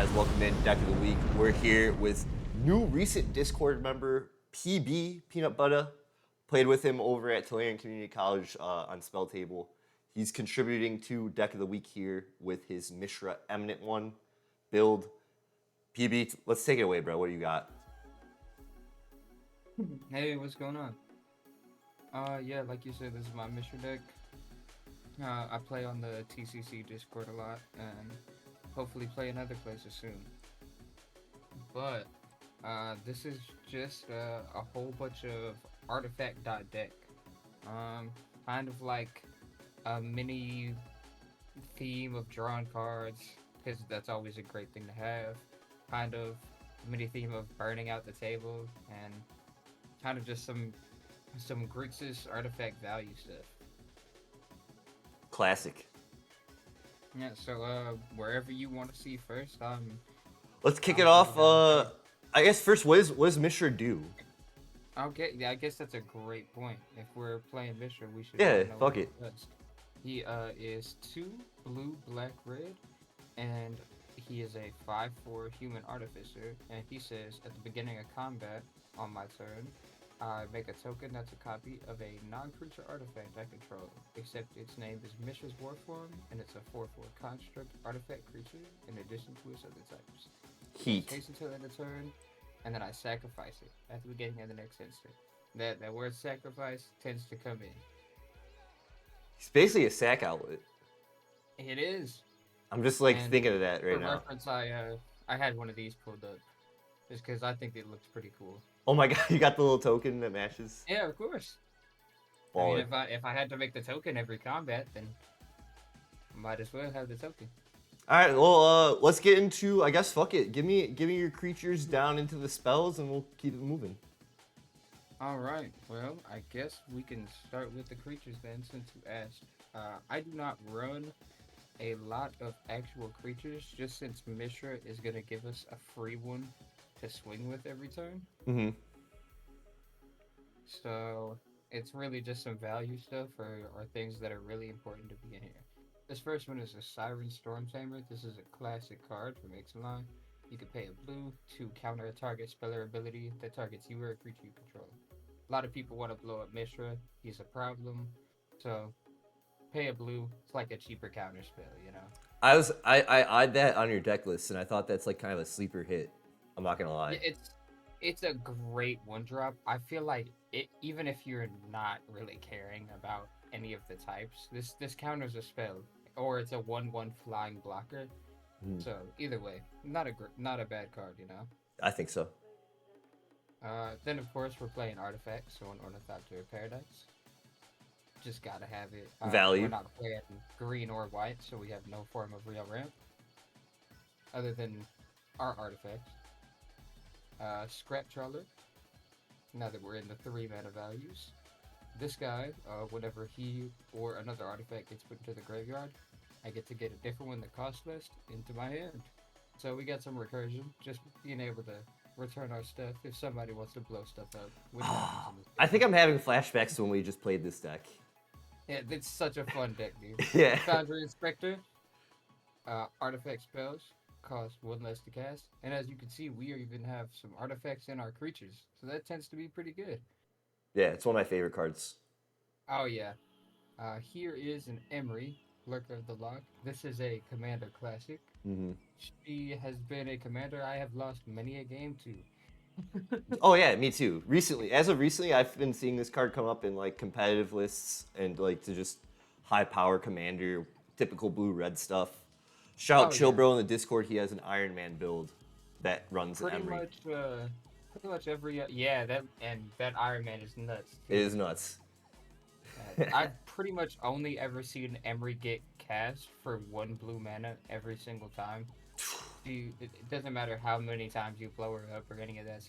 guys? Welcome in Deck of the Week. We're here with new recent Discord member, PB, Peanut Butter. Played with him over at Tulane Community College on Spell Table. He's contributing to Deck of the Week here with his Mishra Eminent One build. PB, let's take it away, bro. What do you got? Hey, what's going on? Yeah, like you said, this is my Mishra deck. I play on the TCC Discord a lot, and hopefully play in other places soon. But this is just a whole bunch of artifact dot deck. Kind of like a mini theme of drawing cards, because that's always a great thing to have. Kind of mini theme of burning out the table, and kind of just some Grixis artifact value stuff. Classic. Yeah, so wherever you want to see first, Let's kick it I'm off. pretty down. I guess first, what does Mishra do? Okay, yeah, I guess that's a great point. If we're playing Mishra, we should Yeah, know fuck what it. he does. He is 2 blue, black, red, and he is a 5/4 human artificer. And he says at the beginning of combat on my turn, I make a token that's a copy of a non-creature artifact I control, except its name is Mishra's Warform, and it's a 4/4 construct artifact creature in addition to its other types. Heat. Takes until end of turn, and then I sacrifice it at the beginning of the next instant. That word sacrifice tends to come in. He's basically a sack outlet. It is. I'm just like And thinking of that right for now. reference, I had one of these pulled up, just because I think it looks pretty cool. Oh my god, you got the little token that matches. Yeah, of course. I mean, Baller. if I had to make the token every combat, then might as well have the token. All right, well, let's get into. I guess fuck it. Give me your creatures down into the spells, and we'll keep it moving. All right. Well, I guess we can start with the creatures then, since you asked. I do not run a lot of actual creatures, just since Mishra is gonna give us a free one to swing with every turn. Mm-hmm. So it's really just some value stuff or things that are really important to be in here. This first one is a Siren Storm Tamer. This is a classic card from Ixalan. You can pay a blue to counter a target speller ability that targets you or a creature you control. A lot of people want to blow up Mishra. He's a problem. So pay a blue. It's like a cheaper counter spell, you know? I eyed that on your deck list, and I thought that's like kind of a sleeper hit. I'm not gonna lie. It's a great one drop. I feel like it, even if you're not really caring about any of the types, this counters a spell, or it's a 1/1 flying blocker. Mm, So either way, not a bad card, you know. I think so. Then of course we're playing artifacts, so an Ornithopter Paradise. Just gotta have it. We're Value. not playing green or white, so we have no form of real ramp other than our artifacts. Scrap Trawler. Now that we're in the 3 mana values, this guy, whenever he or another artifact gets put into the graveyard, I get to get a different one that costs less into my hand. So we got some recursion, just being able to return our stuff if somebody wants to blow stuff up, which happens in this I game. think I'm having flashbacks to when we just played this deck. Yeah, it's such a fun deck, dude. Yeah. Foundry Inspector, artifact spells cost 1 less to cast, and as you can see, we even have some artifacts in our creatures, so that tends to be pretty good. Yeah, it's one of my favorite cards. Oh yeah. Here is an Emery, Lurker of the Lock. This is a Commander classic. Hmm. She has been a commander I have lost many a game to. Oh yeah, me too. Recently, as of recently, I've been seeing this card come up in like competitive lists and like to just high power commander, typical blue red stuff. Shout out Oh yeah. Chillbro in the Discord. He has an Iron Man build that runs an Pretty Emery. much pretty much every yeah, that Iron Man is nuts It too. is nuts. I've pretty much only ever seen Emery get cast for 1 blue mana every single time. It doesn't matter how many times you blow her up or any of that.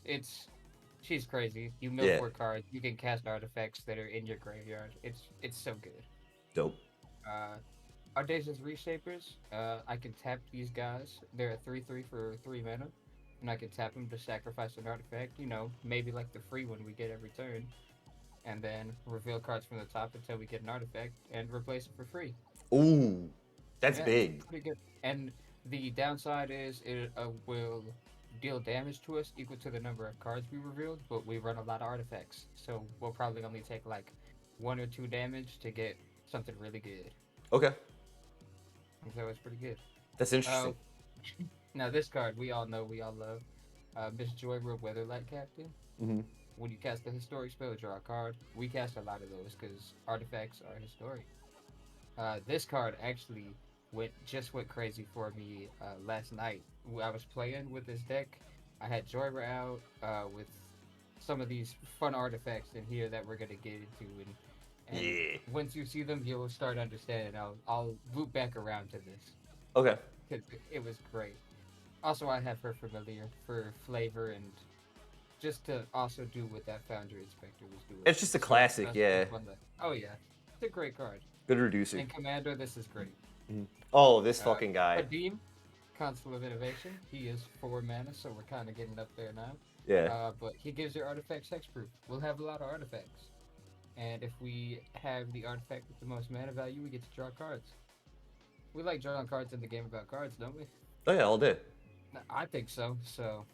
She's crazy. You mill Yeah, 4 cards. You can cast artifacts that are in your graveyard. It's so good. dope. Uh, Audacious Reshapers. I can tap these guys. They're a 3/3 for 3 mana, and I can tap them to sacrifice an artifact. You know, maybe like the free one we get every turn, and then reveal cards from the top until we get an artifact and replace it for free. Ooh, that's Yeah, big. pretty good. And The downside is it will deal damage to us equal to the number of cards we revealed, but we run a lot of artifacts, so we'll probably only take like 1 or 2 damage to get something really good. Okay, So it's pretty good. that's Uh, interesting. Now this card we all know we all love. Miss Joyra Weatherlight Captain. Hmm. When you cast a historic spell, draw a card. We cast a lot of those because artifacts are historic. This card actually went crazy for me last night. I was playing with this deck. I had Joyra out with some of these fun artifacts in here that we're gonna get into, and Yeah. once you see them, you'll start understanding. I'll loop back around to this Okay. because it was great. Also, I have her familiar for flavor and just to also do what that Foundry Inspector was doing. It's just a So classic, yeah. that's fun. Oh yeah, it's a great card. Good reducer. And Commander, this is great. Mhm. Oh, this Uh, fucking guy. Kadim, Consul of Innovation. He is 4 mana, so we're kind of getting up there now. Yeah. But he gives your artifacts hexproof. We'll have a lot of artifacts, and if we have the artifact with the most mana value, we get to draw cards. We like drawing cards in the game about cards, don't we? Oh yeah, all day. I think so. So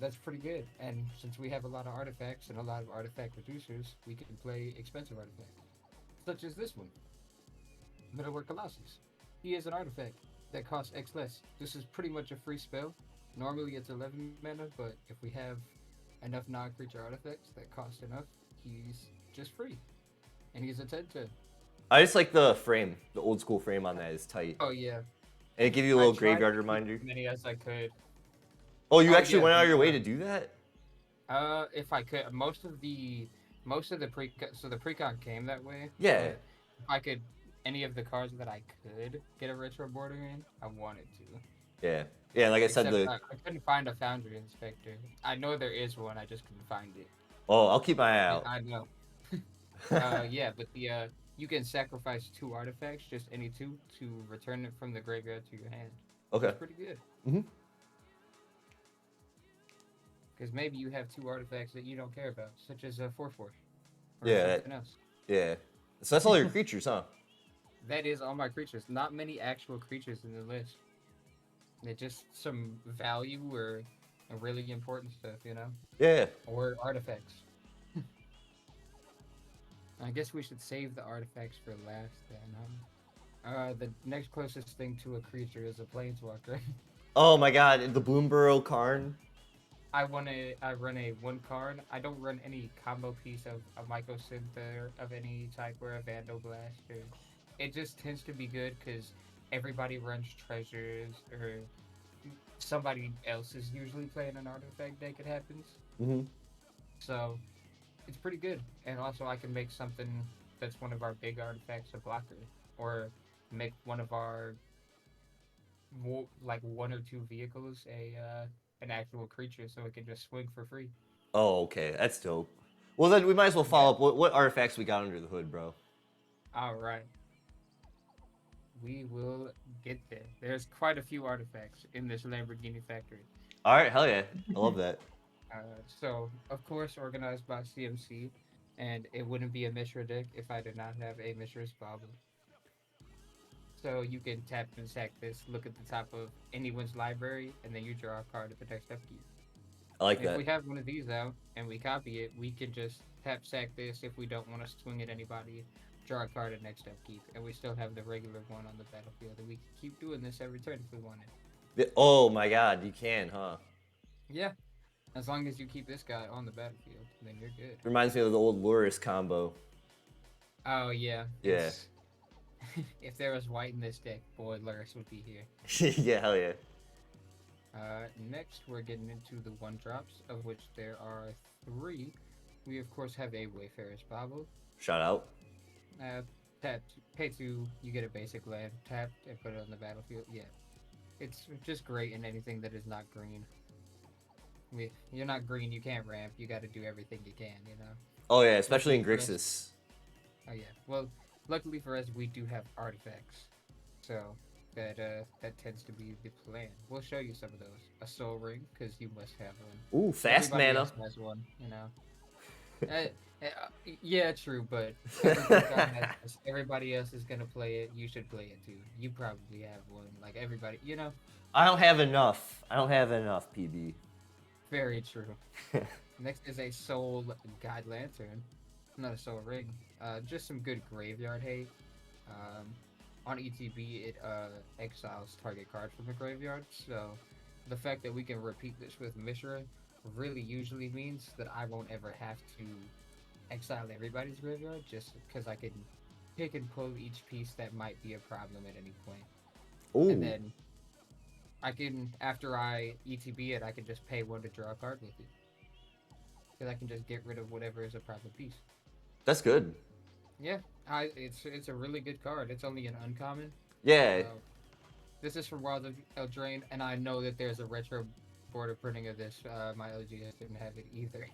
that's pretty good. And since we have a lot of artifacts and a lot of artifact reducers, we can play expensive artifacts, such as this one, Middlework Colossus. He is an artifact that costs X less. This is pretty much a free spell. Normally it's 11 mana, but if we have enough non-creature artifacts that cost enough, he's just free. And he's a 10/10. I just like the frame. The old school frame on that is tight. Oh yeah. And it give you a I little tried graveyard to keep reminder. as many as I could. Oh, you Oh actually yeah, went out of your way the to do that? if I could, most of the so the precon came that way. Yeah. But if I could, any of the cards that I could get a retro border in, I wanted to. Yeah. Yeah, like I said, Except the I couldn't find a Foundry Inspector. I know there is one, I just couldn't find it. oh, I'll keep my eye Yeah, out. I know. Yeah, but the you can sacrifice 2 artifacts, just any two, to return it from the graveyard to your hand. Okay. That's pretty good. Mhm. Because maybe you have 2 artifacts that you don't care about, such as a 4/4 or Yeah. something else. Yeah. So that's all your creatures, huh? That is all my creatures. Not many actual creatures in the list. They're just some value or a really important stuff, you know? Yeah. Or artifacts. I guess we should save the artifacts for last then, huh? The next closest thing to a creature is a planeswalker. Oh my god, the Bloomborough Karn. I run a 1 card. I don't run any combo piece of a Mycosynth of any type or a Vandal Blast. Or, it just tends to be good because everybody runs treasures or somebody else is usually playing an artifact deck. It happens, Mm-hmm. so it's pretty good. And also, I can make something that's one of our big artifacts a blocker, or make one of our like 1 or 2 vehicles a an actual creature, so it can just swing for free. Oh, okay. That's dope. Well, then we might as well Yeah. follow up. What artifacts we got under the hood, bro? All right. We will get there. There's quite a few artifacts in this Lamborghini factory. All right, hell yeah. I love that. So, of course, organized by CMC, and it wouldn't be a Mishra deck if I did not have a Mishra's Bauble. So you can tap and sack this, look at the top of anyone's library, and then you draw a card at the next upkeep. I like If that. we have one of these out and we copy it, we can just tap sack this if we don't want to swing at anybody, draw a card at next upkeep, and we still have the regular one on the battlefield. And we can keep doing this every turn if we wanted. Oh my god, you can, huh? Yeah, as long as you keep this guy on the battlefield, then you're good. Reminds me of the old Luris combo. Oh yeah. Yeah. it's- if there was white in this deck, boy, Luris would be here. Yeah, hell yeah. Next, we're getting into the 1-drops, of which there are 3. We of course have a Wayfarer's Bauble. Shout out. Tap, pay 2, you get a basic land, tap and put it on the battlefield. Yeah, it's just great in anything that is not green. You're not green, you can't ramp. You got to do everything you can, you know. Oh yeah, especially in Luckily for Grixis. Oh yeah. Well, luckily for us, we do have artifacts, so that tends to be the plan. We'll show you some of those. A Soul Ring, because you must have one. Ooh, fast Everybody mana. else has one, you know. Yeah, true, but everything God has, everybody else is gonna play it. You should play it too. You probably have one. Like everybody, I don't have enough. I don't have enough, PB. very true. Next is a Soul Guide Lantern, not a Soul Ring. Just some good graveyard hate. Um, on ETB, it exiles target card from the graveyard. So the fact that we can repeat this with Mishra really usually means that I won't ever have to exile everybody's graveyard, just because I can pick and pull each piece that might be a problem at any point. And Oh, then I can, after I ETB it, I can just pay one to draw a card with it. Because I can just get rid of whatever is a problem piece. that's good. Yeah, it's a really good card. It's only an uncommon. Yeah. Uh, this is from Wild of Eldraine, and I know that there's a retro border printing of this. My LGS didn't have it either.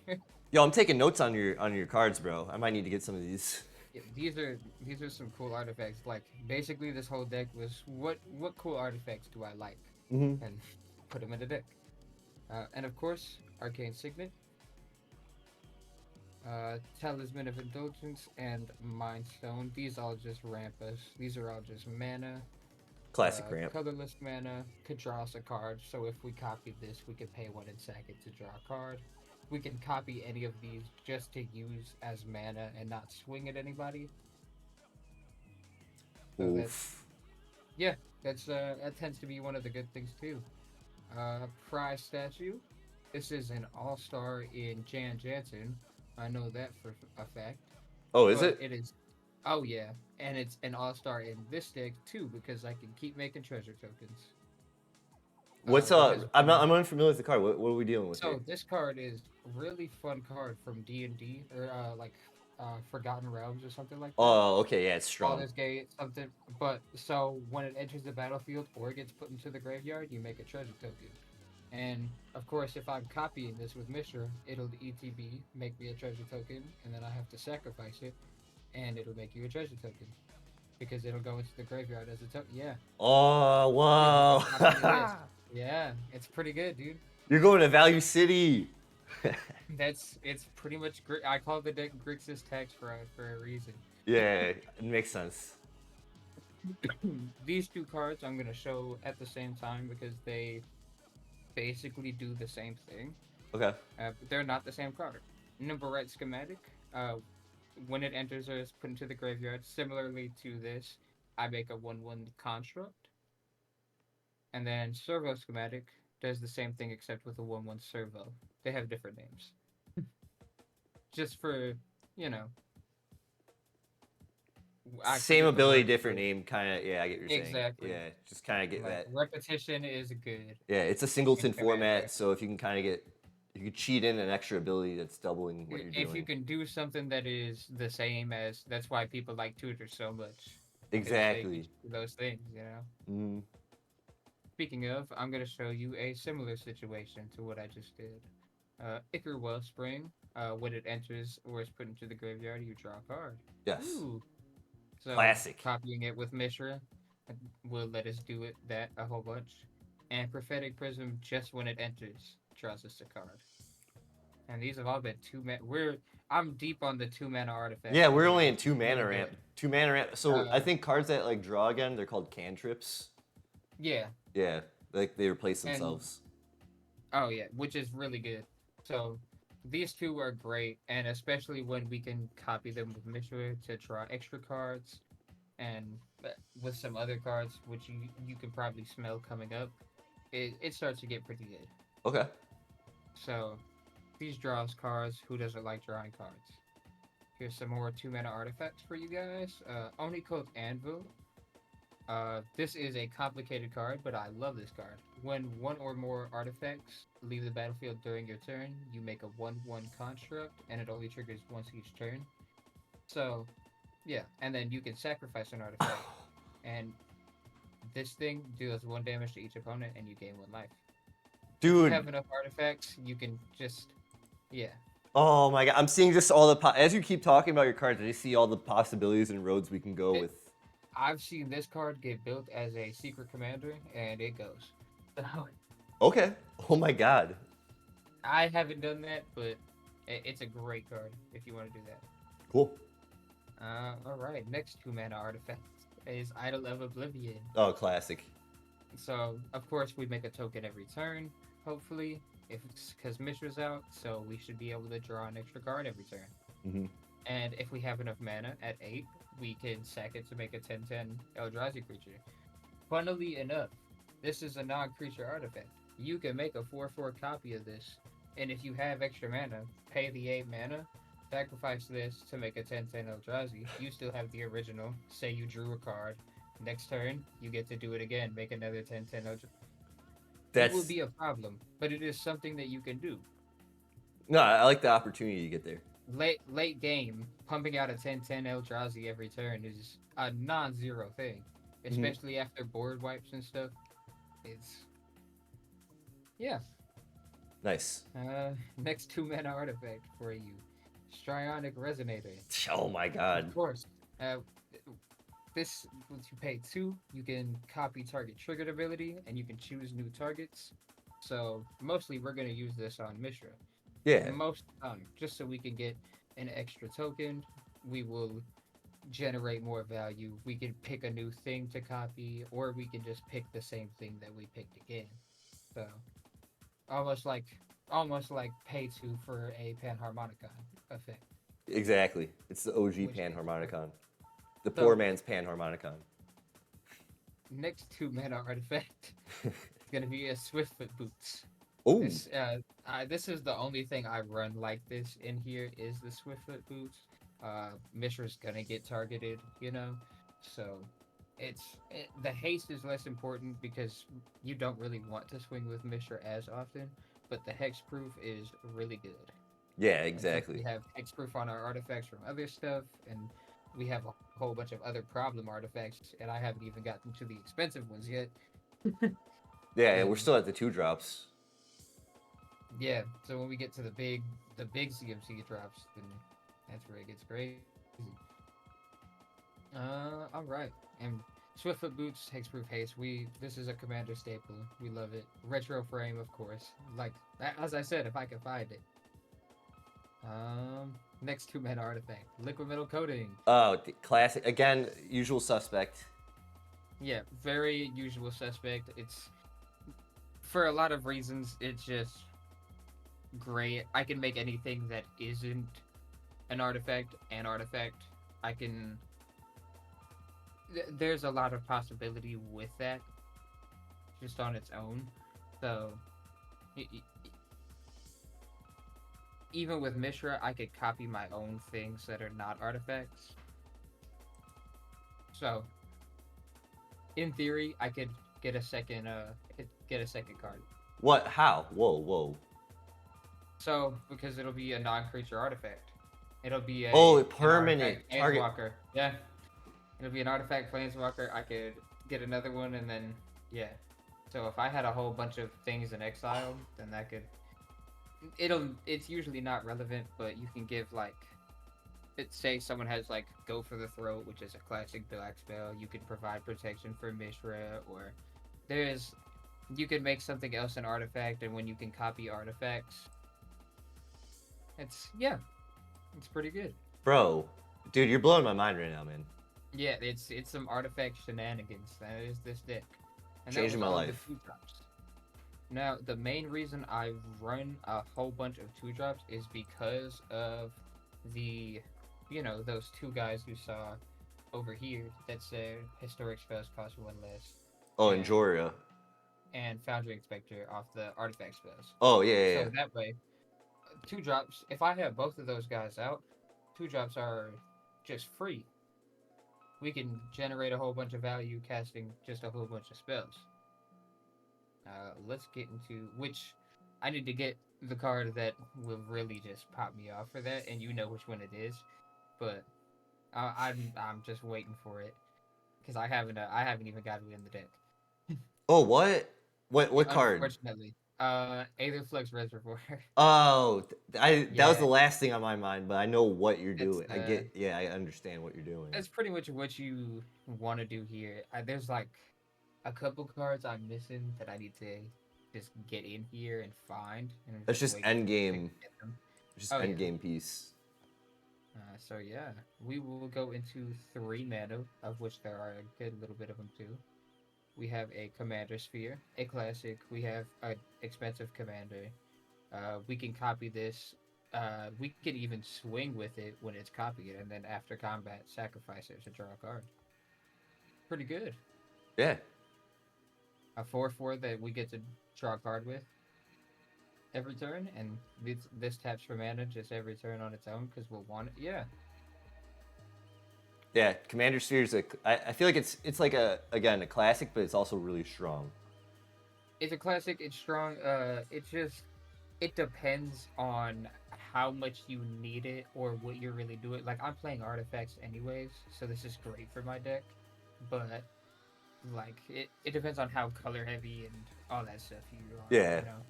Yo, I'm taking notes on your cards, bro. I might need to get some of these. Yeah, these are some cool artifacts. Like basically, this whole deck was what cool artifacts do I like, Hmm. and put them in the deck. And of course, Arcane Signet, Talisman of Indulgence, and Mind Stone. These all just ramp us. These are all just mana. Classic ramp. Colorless mana could draw us a card. So if we copy this, we can pay one and sack it to draw a card. We can copy any of these just to use as mana and not swing at anybody. So that's Oof. yeah, that tends to be one of the good things too. Prize statue. This is an all-star in Jan Jansen. I know that for a fact. Oh, is But it? it is, oh yeah, and it's an all-star in this deck too because I can keep making treasure tokens. What's Because when I'm unfamiliar with the card. What are we dealing with here? so this card is really fun card from D&D or like Forgotten Realms or something like that. Oh, okay, yeah, it's strong. Baldur's Gate, something. But so when it enters the battlefield or gets put into the graveyard, you make a treasure token. And of course, if I'm copying this with Mishra, it'll ETB, make me a treasure token, and then I have to sacrifice it, and it'll make you a treasure token because it'll go into the graveyard as a token. Yeah, Oh, if you wow. copy this. Yeah, it's pretty good, dude. You're going to Value City. It's pretty much great. I call the deck Grixis Tax Fraud for a reason. Yeah, it makes sense. These two cards I'm gonna show at the same time because they basically do the same thing. Okay. But they're not the same card. Nimbarite Schematic. Uh, when it enters or is put into the graveyard, similarly to this, I make a 1/1 construct. And then Servo Schematic does the same thing except with a 1/1 servo. They have different names. Just for, you know, I Same forget the ability, word different for it. name, kind of. Yeah, I get what you're saying. Exactly. Yeah, just kind of get Like that. repetition is good Yeah, it's a in singleton Commander. format, so if you can kind of get, you can cheat in an extra ability that's doubling what you're If you doing. can do something that is the same as, that's why people like tutors so much because they can Exactly. do those things. Mm. Speaking of, I'm going to show you a similar situation to what I just did. Ichor Wellspring, when it enters or is put into the graveyard, you draw a card. Yes. Ooh. So, Classic. copying it with Mishra will let us do it that a whole bunch. And Prophetic Prism, just when it enters, draws us a card. And these have all been I'm deep on the 2 mana artifacts Yeah, for we're you only guys. in two mana Really ramp. good. 2 mana ramp. So I Uh, think cards that like draw again, they're called cantrips. yeah, Yeah, like they replace and themselves. oh yeah, which is really good. So these two are great, and especially when we can copy them with Mishra to draw extra cards, and with some other cards, which you can probably smell coming up, it starts to get pretty good. Okay. So these draws cards. Who doesn't like drawing cards? Here's some more 2 mana artifacts for you guys. Onicult Anvil. This is a complicated card, but I love this card. When one or more artifacts leave the battlefield during your turn, you make a 1/1 construct, and it only triggers once each turn. So, yeah, and then you can sacrifice an artifact, and this thing deals 1 damage to each opponent, and you gain 1 life. If you Dude, have enough artifacts, you can just, yeah, oh my god, I'm seeing just all the as you keep talking about your cards, I just see all the possibilities and roads we can go it, with. I've seen this card get built as a secret commander, and it goes. So, Okay. Oh my god. I haven't done that, but It's a great card if you want to do that. Cool. All right. Next 2 mana artifact is Idol of Oblivion. Oh, classic. So of course we make a token every turn. Hopefully, if it's because Mishra's out, so we should be able to draw an extra card every turn. Hmm. And if we have enough mana at 8, we can sack it to make a 10/10 Eldrazi creature. Funnily enough, this is a non-creature artifact. You can make a 4/4 copy of this, and if you have extra mana, pay the 8 mana, sacrifice this to make a 10/10 Eldrazi. You still have the original. Say you drew a card. Next turn, you get to do it again, make another 10/10 Eldrazi. It will That's be a problem, but it is something that you can do. no. I like the opportunity you get there. Late game, pumping out a 10/10 Eldrazi every turn is a non-zero thing, Mhm. especially after board wipes and stuff. It's yeah. Nice. Next 2 mana artifact for you, Strionic Resonator. Oh my Of god. course, uh, this once you pay 2, you can copy target triggered ability, and you can choose new targets. So mostly we're gonna use this on Mishra. Yeah. Most just so we can get an extra token. We will generate more value. We can pick a new thing to copy, or we can just pick the same thing that we picked again. So almost like almost like pay 2 for a Panharmonicon effect. Exactly. It's the OG Which is Panharmonicon. The poor so man's Panharmonicon. next 2 mana artifact is gonna be a Swiftfoot Boots. Oh. This is the only thing I run like this in here is the Swiftfoot Boots. Mishra's gonna get targeted, so the haste is less important because you don't really want to swing with Mishra as often, but the hexproof is really good. Yeah, And since we exactly. have hexproof on our artifacts from other stuff, and we have a whole bunch of other problem artifacts, and I haven't even gotten to the expensive ones yet. Yeah, we're Then still at the 2 drops. yeah, so when we get to the big CMC drops, then that's where it gets crazy. All right, and Swiftfoot Boots, Hexproof Haste. This is a commander staple. We love it. Retro frame, of course. Like as I said, if I can find it. Next 2 mana artifact, Liquid Metal Coating. Oh, classic. Again, usual suspect. Yeah, very usual suspect. It's for a lot of reasons. It's just great. I can make anything that isn't an artifact an artifact. I can. There's a lot of possibility with that, just on its own. So, even with Mishra, I could copy my own things that are not artifacts. So, in theory, I could get a second card. What? How? Whoa, whoa. So, because it'll be a non-creature artifact. It'll be Oh, a an permanent artifact target. planeswalker. Yeah. It'll be an artifact planeswalker. I could get another one, and then yeah. So if I had a whole bunch of things in exile, then that could. It's usually not relevant, but you can give like. Say someone has like Go for the Throat, which is a classic black spell. You can provide protection for Mishra, or there's. You can make something else an artifact, and when you can copy artifacts, it's pretty good. Bro, dude, you're blowing my mind right now, man. Yeah, it's some artifact shenanigans. That is this deck, and that Changing was my all the life. 2 drops. Now, the main reason I run a whole bunch of 2 drops is because of the, those 2 guys you saw over here that said historic spells cost 1 less, Oh, and and Joria. Foundry Inspector off the artifact spells. Oh, yeah, yeah, yeah. So that way, 2 drops. If I have both of those guys out, 2 drops are just free. We can generate a whole bunch of value casting just a whole bunch of spells. Let's get into which I need to get the card that will really just pop me off for that, and you know which one it is. But I'm just waiting for it because I haven't even got it in the deck. Oh, what? What card? Unfortunately, Aether Flux Reservoir. Oh, that was the Yeah, last thing on my mind, but I know what you're that's doing. Yeah, I understand what you're doing. that's pretty much what you want to do here. There's like a couple cards I'm missing that I need to just get in here and find, and I'm That's just just waiting end to game. get them. just Oh end yeah. game piece. So yeah, we will go into 3 mana, of which there are a good little bit of them too. We have a Commander Sphere, a classic. We have an expensive Commander. We can copy this. We can even swing with it when it's copied, and then after combat, sacrifice it to draw a card. Pretty good. Yeah. A 4/4 that we get to draw a card with every turn, and this taps for mana just every turn on its own because we'll want it. Yeah, Yeah, Commander Sphere's I feel like it's like a classic, but it's also really strong. it's a classic. It's strong. It depends on how much you need it or what you're really doing. Like I'm playing artifacts anyways, so this is great for my deck. But like it depends on how color heavy and all that stuff you are. Yeah. You know,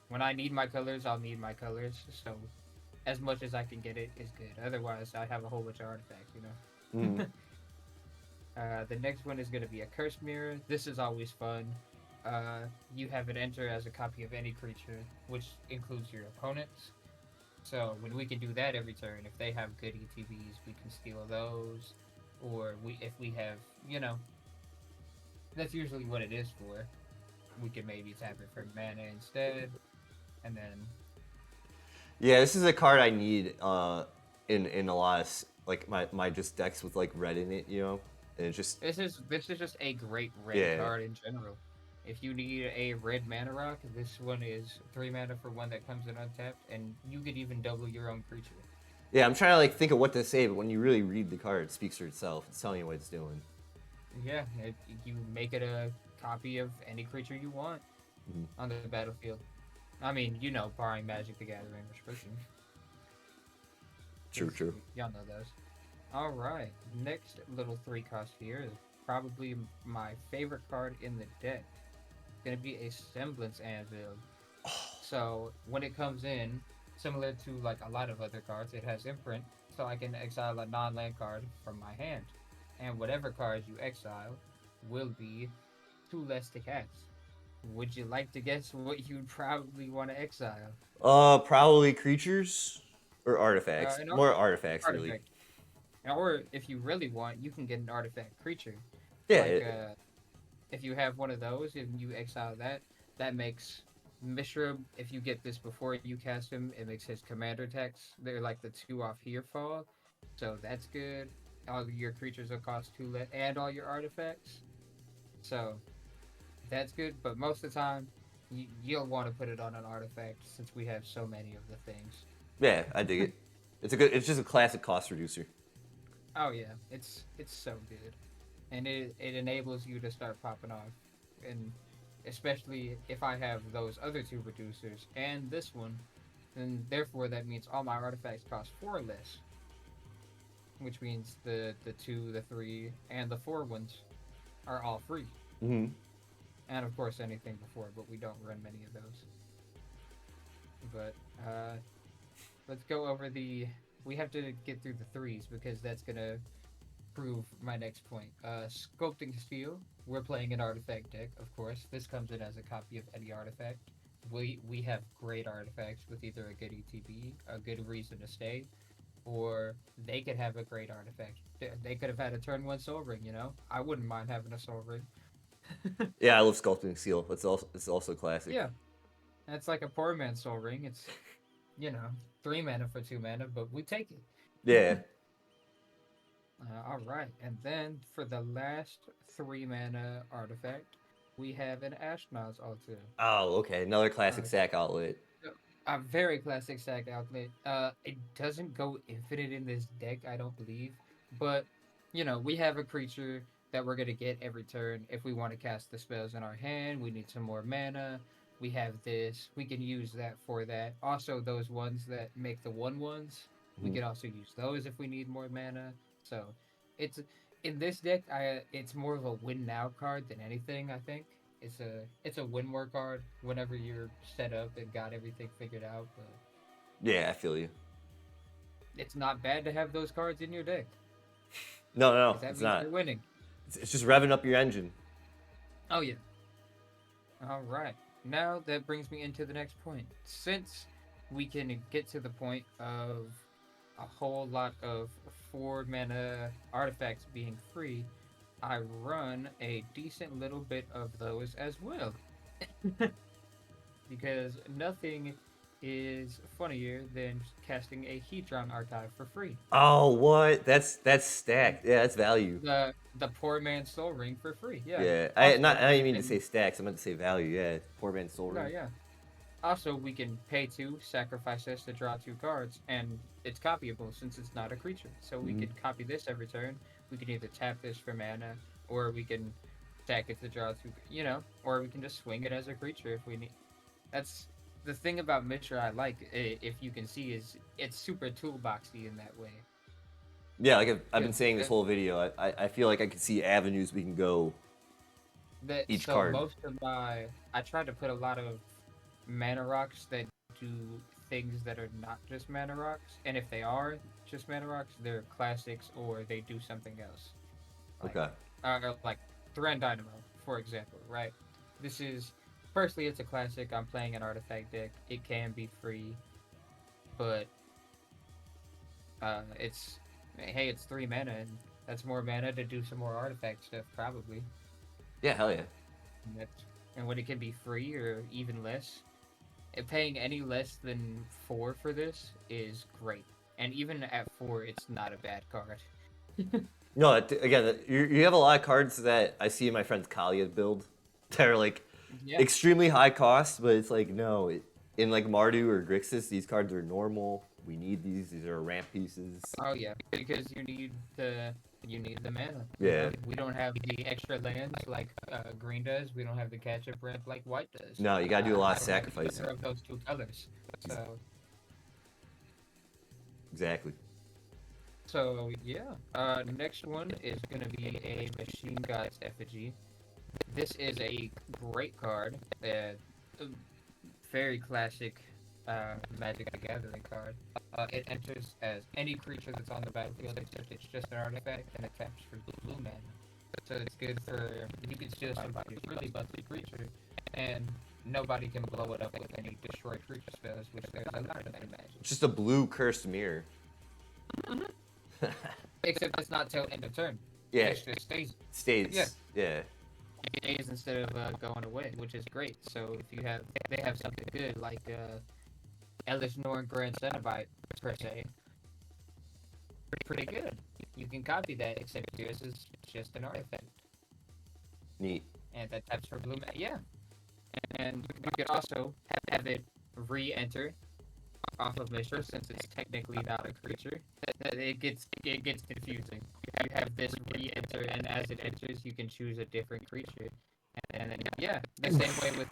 when I need my colors, I'll need my colors. So as much as I can get it is good. Otherwise, I have a whole bunch of artifacts. You Mm. know. The next one is going to be a curse mirror. This is always fun. You have it enter as a copy of any creature, which includes your opponents. So when we can do that every turn, if they have good ETBs, we can steal those. Or if we have, you know, that's usually what it is for. We can maybe tap it for mana instead, and then Yeah, this is a card I need in a lot of like my just decks with like red in it, you know, and it just this is just a great red yeah. card in general. If you need a red mana rock, this one is 3 mana for one that comes in untapped, and you could even double your own creature. Yeah, I'm trying to like think of what to say, but when you really read the card, it speaks for itself. It's telling you what it's doing. Yeah, you make it a copy of any creature you want Mhm. on the battlefield. I mean, you know, barring Magic the Gathering restrictions. True, 'Cause true. y'all know those. All right, next little 3 cost here is probably my favorite card in the deck. It's gonna be a Semblance Anvil. So when it comes in, similar to like a lot of other cards, it has imprint, so I can exile a non-land card from my hand, and whatever cards you exile will be 2 less to cast. Would you like to guess what you'd probably want to exile? Probably creatures or artifacts. An More artifacts, really. artifact, or if you really want, you can get an artifact creature, Yeah, like if you have one of those and you exile that, that makes Mishra. If you get this before you cast him, it makes his commander text. They're like the 2 off here fall, so that's good. All your creatures will cost 2 less, and all your artifacts. So that's good. But most of the time, you'll want to put it on an artifact since we have so many of the things. yeah, I dig it. It's a good. It's just a classic cost reducer. Oh yeah, it's so good, and it enables you to start popping off, and especially if I have those other 2 reducers and this one, then therefore that means all my artifacts cost 4 less, which means the 2, the 3, and the 4 ones are all free, Hmm. and of course anything before, but we don't run many of those. But let's go over the. We have to get through the threes because that's gonna prove my next point. Sculpting Steel. We're playing an artifact deck, of course. This comes in as a copy of any artifact. We have great artifacts with either a good ETB, a good reason to stay, or they could have a great artifact. They could have had a turn 1 Soul Ring. You know, I wouldn't mind having a Soul Ring. Yeah, I love sculpting seal. It's also classic. Yeah, that's like a poor man's Soul Ring. It's, you know, 3 mana for 2 mana, but we take it. Yeah. All right, and then for the last 3 mana artifact, we have an Ashnod's Altar. Oh, okay. Another classic Uh, sack outlet. so- a very classic sack outlet. It doesn't go infinite in this deck, I don't believe, but you know we have a creature that we're gonna get every turn. If we want to cast the spells in our hand, we need some more mana. We have this. We can use that for that. Also, those ones that make the 1/1s, we Mhm. can also use those if we need more mana. So, it's in this deck. It's more of a win now card than anything. I think it's a win more card whenever you're set up and got everything figured out. But Yeah, I feel you. it's not bad to have those cards in your deck No, no, no, because that it's means not. you're winning. It's just revving up your engine. Oh yeah. All right. Now that brings me into the next point. Since we can get to the point of a whole lot of 4 mana artifacts being free, I run a decent little bit of those as well. Because nothing is funnier than casting a Hedron archive for free. Oh, what? That's stacked. Yeah, that's value. The poor man's soul ring for free. Yeah. Yeah, Also, I we didn't mean to can say stacks. I meant to say value. Yeah, poor man's soul no, ring. yeah. Also, we can pay 2, sacrifice this to draw 2 cards, and it's copyable since it's not a creature. So we Hmm. could copy this every turn. We can either tap this for mana, or we can stack it to draw 2. Or we can just swing it as a creature if we need. That's the thing about Mishra I like. If you can see, is it's super toolboxy in that way. Yeah, like I've been Because saying this whole video, I feel like I can see avenues we can go that each so card. most of my I try to put a lot of mana rocks that do things that are not just mana rocks, and if they are just mana rocks, they're classics or they do something else. Like Okay. like Thran Dynamo, for example, right? This is firstly it's a classic. I'm playing an artifact deck. It can be free, but it's hey, it's 3 mana, and that's more mana to do some more artifact stuff probably. Yeah, hell yeah. And when it can be free or even less, paying any less than 4 for this is great. And even at 4, it's not a bad card. No, again, you have a lot of cards that I see in my friend's Kalia build that are like Yeah. extremely high cost, but it's like no, in like Mardu or Grixis, these cards are normal. We need these. These are ramp pieces. Oh yeah, because you need the mana. Yeah. We don't have the extra lands like green does. We don't have the catch-up ramp like white does. No, you gotta do a lot I of don't have sacrificing. either of those 2 colors. So Exactly. so yeah. Next one is gonna be a Machine God's Effigy. This is a great card. Very classic Magic the Gathering card. It enters as any creature that's on the battlefield except it's just an artifact, and it taps for blue mana. So it's good for you can steal somebody's really busted creature, and nobody can blow it up with any destroy creature spells, which there's a lot of that in Magic. Just a blue cursed mirror. Except it's not till end of turn. Yeah. It just stays. Stays. Yeah. Yeah. Days instead of going away, which is great. So if they have something good like Elish Norn Grand Cenobite per se, pretty good. You can copy that, except yours is just an artifact, Neat. and that taps for blue. Yeah, and you could also have it re-enter off of Mishra since it's technically not a creature. It gets confusing. You have this re-enter, and as it enters, you can choose a different creature. And then yeah, the same way with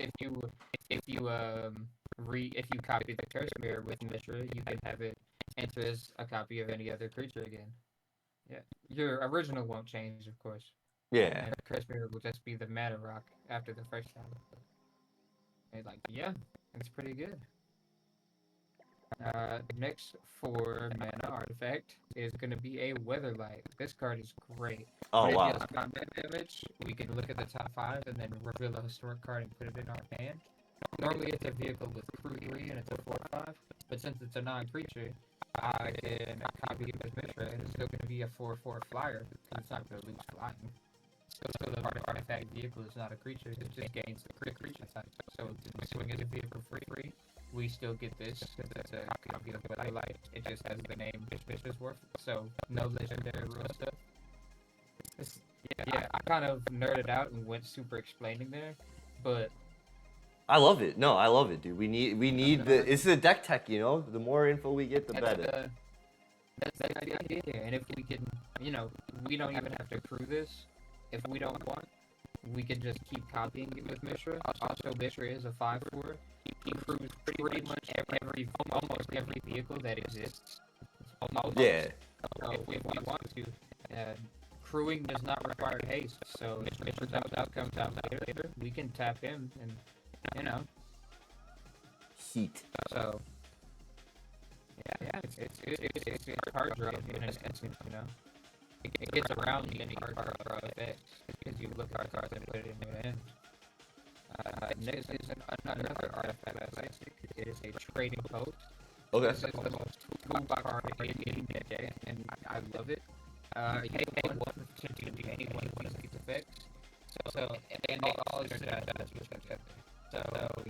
if you copy the curse mirror with Mishra, you can have it enter as a copy of any other creature again. Yeah, your original won't change, of course. Yeah. And the curse mirror will just be the mana rock after the first time. And like yeah, it's pretty good. Next for mana artifact is going to be a Weatherlight. This card is great. Oh When it wow. deals combat damage, we can look at the top 5 and then reveal a historic card and put it in our hand. Normally it's a vehicle with crew 3 and it's a 4/5, but since it's a non-creature, I can copy it with Mishra and it's still going to be a 4/4 flyer because it's not going to lose flying. So the artifact vehicle is not a creature, it just gains the creature type. So to swing as a vehicle for free, we still get this because it's a copy of Weatherlight. It just has the name Mishra's Worth, so no legendary rule stuff. Yeah, I kind of nerded out and went super explaining there, but I love it. No, I love it, dude. We need the. It's the deck tech, you know. The more info we get, the better. That's the idea here. And if we can, we don't even have to crew this if we don't want. We can just keep copying it with Mishra. Also, Mishra is a 5/4. He crews pretty much almost every vehicle that exists. Almost. Yeah. So if we want to, crewing does not require haste. So if Mishra's out comes out later, we can tap him and Heat. So yeah, it's a card draw in an instant, It gets around any card draw effects because you look at our cards and put it in your hand. Next is another artifact classic. It is a Trading Post. Okay. This is the most toolbox card in the deck, and I love it. You pay one to do any one of these effects. So, and they all synergize with each other. So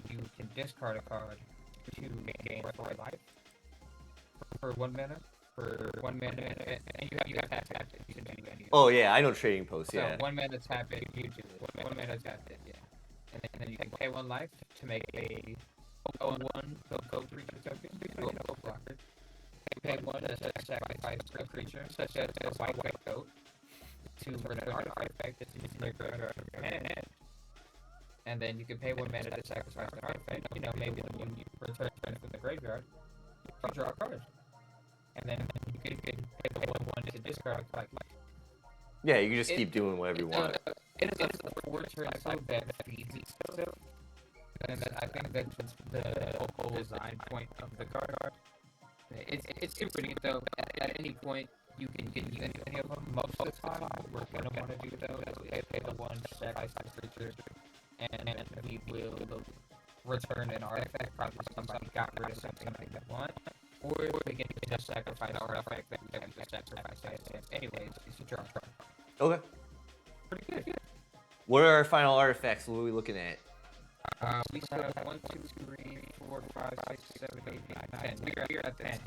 you can discard a card to gain 4 life for 1 mana. For 1 mana, and you have to tap it to do any of it. Oh yeah, I know Trading Post. So Yeah. 1 mana tap it, you do it. 1 mana tap it, yeah. And then you can pay 1 life to make a 0/1 go creature token, go blocker. You pay 1 to sacrifice a creature, such as a white goat, to return an artifact that's in your graveyard or your hand. And then you can pay 1 mana to sacrifice an artifact. You know, maybe when you return from the graveyard, you draw a card. And then you can pay 1/1 to discard a card. Yeah, you can just keep doing whatever you want. It is a 4-turn cycle that feeds itself. And I think that's the whole design point of the card. It's super neat though. At any point, you can use any of them. Most of the time, what we're gonna want to do though is pay the 1 sacrifice creature, and we will return an artifact. Probably somebody got rid of something they didn't want, or we can just sacrifice an artifact that we just sacrifice. Anyways, it's a draw. Okay. Pretty good. What are our final artifacts? What are we looking at? We still have 1, 2, 3, 4, 5, 6, 7, 8, 9, 10. We're at 10.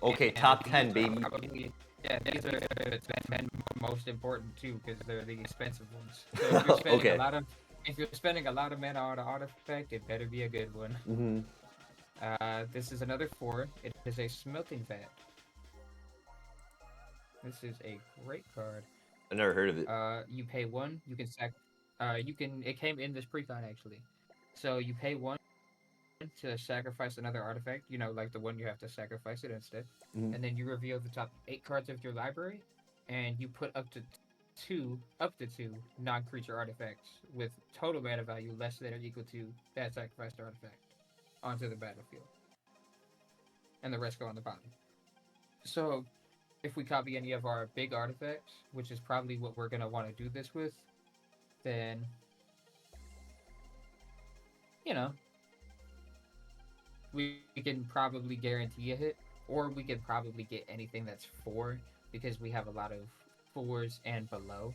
Okay, top 10, baby. Probably, yeah, these are the 10 most important too, because they're the expensive ones. So if you're spending if you're spending a lot of mana on an artifact, it better be a good one. Mm-hmm. This is another 4. It is a Smelting Vat. This is a great card. I never heard of it. You pay 1. You can It came in this precon actually. So you pay 1 to sacrifice another artifact. You know, like the one you have to sacrifice it instead. Mm-hmm. And then you reveal the top 8 cards of your library, and you put up to two non-creature artifacts with total mana value less than or equal to that sacrificed artifact onto the battlefield, and the rest go on the bottom. So, if we copy any of our big artifacts, which is probably what we're gonna want to do this with, then you know we can probably guarantee a hit, or we could probably get anything that's 4 because we have a lot of 4s and below,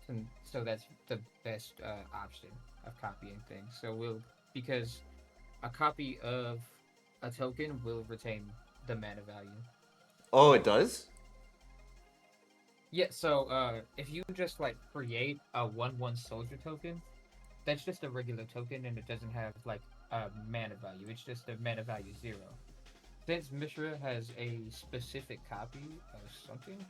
and so that's the best option of copying things. So because a copy of a token will retain the mana value. Oh, it does? Yeah, so if you just like create a 1/1 soldier token, that's just a regular token and it doesn't have like a mana value. It's just a mana value 0. Since Mishra has a specific copy of something,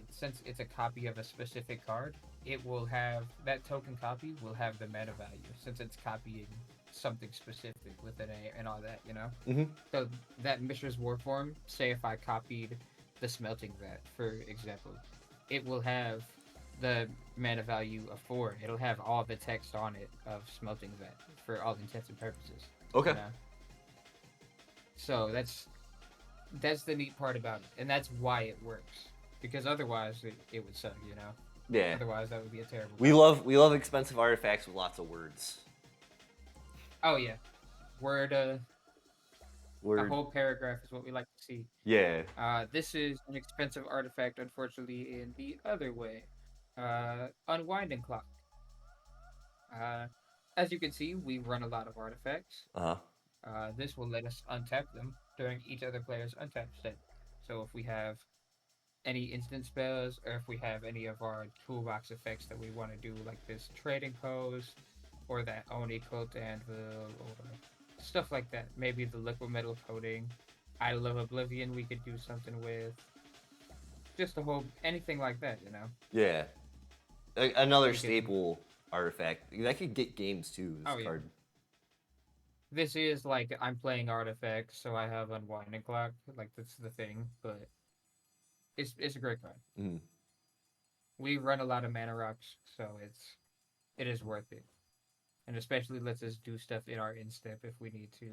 since it's a copy of a specific card, it will have that token copy will have the mana value since it's copying something specific with an A and all that, you know. Mm-hmm. So that Mishra's War Form, say if I copied the Smelting Vat, for example, it will have the mana value of 4. It'll have all the text on it of Smelting Vat for all intents and purposes. Okay. You know? So that's the neat part about it, and that's why it works. Because otherwise, it would suck, you know. Yeah. Otherwise, that would be a terrible. We love expensive artifacts with lots of words. Oh yeah, word. A whole paragraph is what we like to see. Yeah. This is an expensive artifact, unfortunately, in the other way. Unwinding Clock. As you can see, we run a lot of artifacts. This will let us untap them during each other player's untap step. So if we have any instant spells, or if we have any of our toolbox effects that we want to do, like this Trading Post, or that Oni Cult Anvil, or stuff like that. Maybe the Liquid Metal Coating, Idol of Oblivion we could do something with. Just a whole, anything like that, you know? Yeah. Another staple artifact. That could get games too, this card. This is like, I'm playing artifacts, so I have Unwinding Clock. Like, that's the thing, but it's a great card. Mm-hmm. We run a lot of mana rocks, so it is worth it. And especially lets us do stuff in our instep if we need to,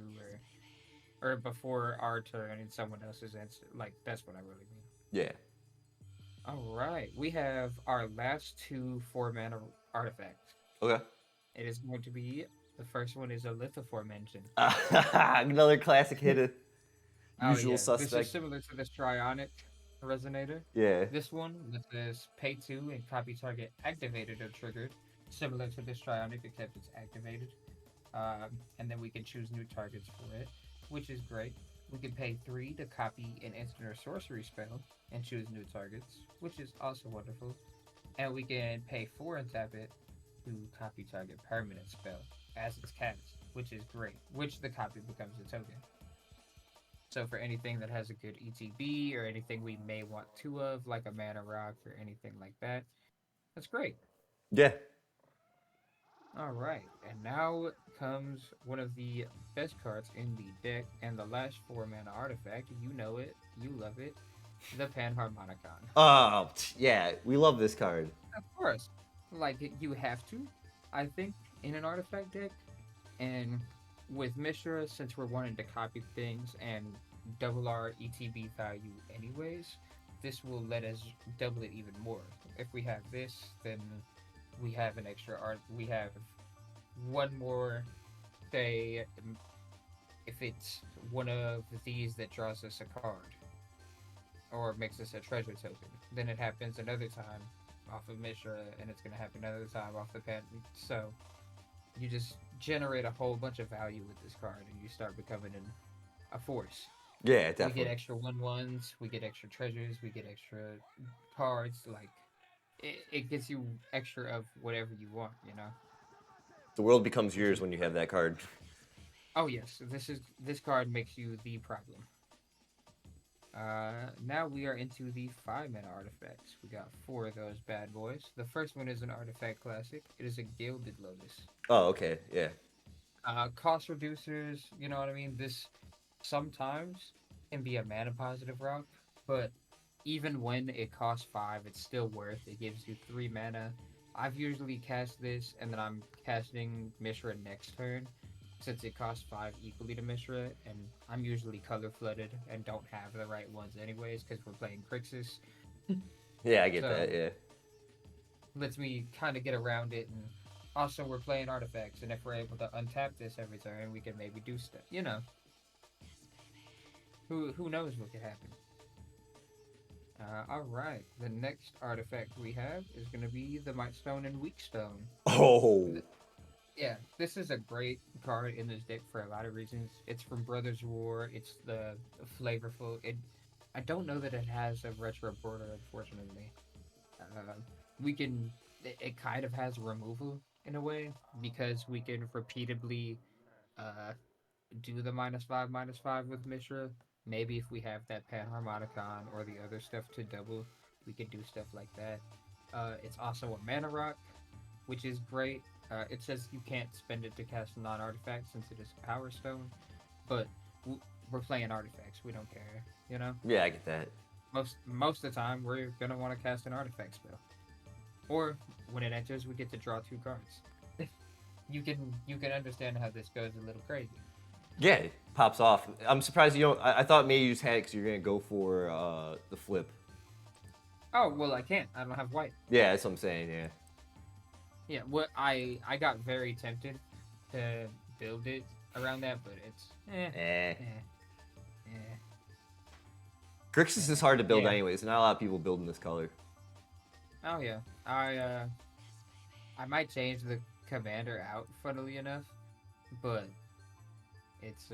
or before our turn in someone else's instep. Like, that's what I really mean. Yeah. Alright, we have our last 2 4-mana artifacts. Okay. It is going to be The first one is a lithoform engine. Another classic hitter. Oh Usual yeah, this is suspect. similar to the Strionic Resonator. Yeah. This one with this pay 2 and copy target activated or triggered, similar to the Strionic except it's activated. And then we can choose new targets for it, which is great. We can pay 3 to copy an instant or sorcery spell and choose new targets, which is also wonderful. And we can pay 4 and tap it to copy target permanent spell as it's cast, which is great, which the copy becomes a token. So for anything that has a good ETB or anything we may want two of, like a mana rock or anything like that, that's great. Yeah. All right, and now comes one of the best cards in the deck and the last 4 mana artifact. You know it, you love it, the Panharmonicon. Oh, yeah. We love this card. Of course, like you have to, I think, in an artifact deck. And with Mishra, since we're wanting to copy things and double our ETB value anyways, this will let us double it even more. If we have this, then we have an extra art. We have one more, say, if it's one of these that draws us a card or makes us a treasure token, then it happens another time off of Mishra, and it's going to happen another time off the pen. So you just generate a whole bunch of value with this card, and you start becoming a force. Yeah, We get definitely. extra 1/1s, we get extra treasures, we get extra cards. Like it gets you extra of whatever you want, you know. The world becomes Which yours is when you have that card. oh yes, this card makes you the problem. Now we are into the 5 mana artifacts. We got 4 of those bad boys. The first one is an artifact classic. It is a Gilded Lotus. Oh, okay. Yeah. Cost reducers, you know what I mean? This sometimes can be a mana positive route, but even when it costs 5, it's still worth. It gives you 3 mana. I've usually cast this and then I'm casting Mishra next turn since it costs 5 equally to Mishra, and I'm usually color flooded and don't have the right ones anyways because we're playing Grixis. Yeah, I get that. So Yeah. lets me kind of get around it, and also we're playing artifacts, and if we're able to untap this every turn, we can maybe do stuff. You know, who knows what could happen. All right, the next artifact we have is going to be the Mightstone and Weakstone. Oh. Yeah, this is a great card in this deck for a lot of reasons. It's from Brothers War. It's the flavorful. I don't know that it has a retro border, unfortunately. Uh, we can. It kind of has removal in a way because we can repeatedly uh, do the -5/-5 with Mishra. Maybe if we have that Panharmonicon or the other stuff to double, we can do stuff like that. It's also a mana rock, which is great. It says you can't spend it to cast a non-artifact since it is a power stone, but we're playing artifacts. We don't care, you know. Yeah, I get that. Most of the time, we're gonna want to cast an artifact spell, or when it enters, we get to draw 2 cards. You can understand how this goes a little crazy. Yeah, it pops off. I'm surprised you don't. I thought maybe you just had it because you're gonna go for the flip. Oh well, I can't. I don't have white. Yeah, that's what I'm saying. Yeah. Yeah, what I got very tempted to build it around that, but it's Eh. eh, eh, Grixis is hard to build yeah. anyways. Not a lot of people build in this color. Oh yeah, I might change the commander out, funnily enough, but it's